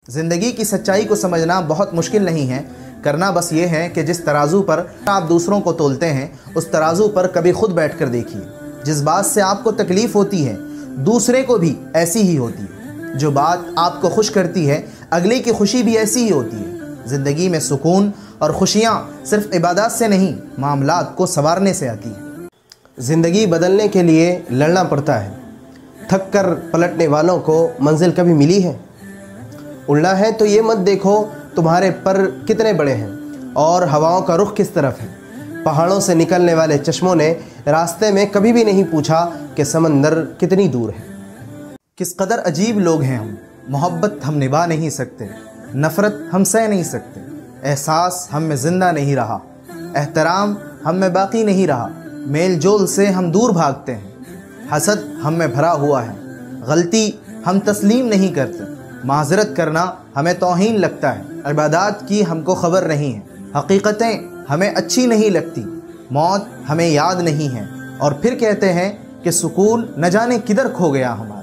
ज़िंदगी की सच्चाई को समझना बहुत मुश्किल नहीं है, करना बस ये है कि जिस तराजू पर आप दूसरों को तोलते हैं उस तराजू पर कभी खुद बैठकर देखिए। जिस बात से आपको तकलीफ़ होती है दूसरे को भी ऐसी ही होती है। जो बात आपको खुश करती है अगले की खुशी भी ऐसी ही होती है। ज़िंदगी में सुकून और खुशियाँ सिर्फ इबादत से नहीं, मामलात को संवारने से आती है। ज़िंदगी बदलने के लिए लड़ना पड़ता है। थक कर पलटने वालों को मंजिल कभी मिली है? उड़ना है तो ये मत देखो तुम्हारे पर कितने बड़े हैं और हवाओं का रुख किस तरफ है। पहाड़ों से निकलने वाले चश्मों ने रास्ते में कभी भी नहीं पूछा कि समंदर कितनी दूर है। किस कदर अजीब लोग हैं हम, मोहब्बत हम निभा नहीं सकते, नफ़रत हम सह नहीं सकते, एहसास हम में ज़िंदा नहीं रहा, एहतराम हम में बाकी नहीं रहा, मेल जोल से हम दूर भागते हैं, हसद हम में भरा हुआ है, गलती हम तस्लीम नहीं करते, माज़रत करना हमें तौहीन लगता है, इबादत की हमको ख़बर नहीं है, हकीकतें हमें अच्छी नहीं लगती, मौत हमें याद नहीं है, और फिर कहते हैं कि सुकून न जाने किधर खो गया हमारा।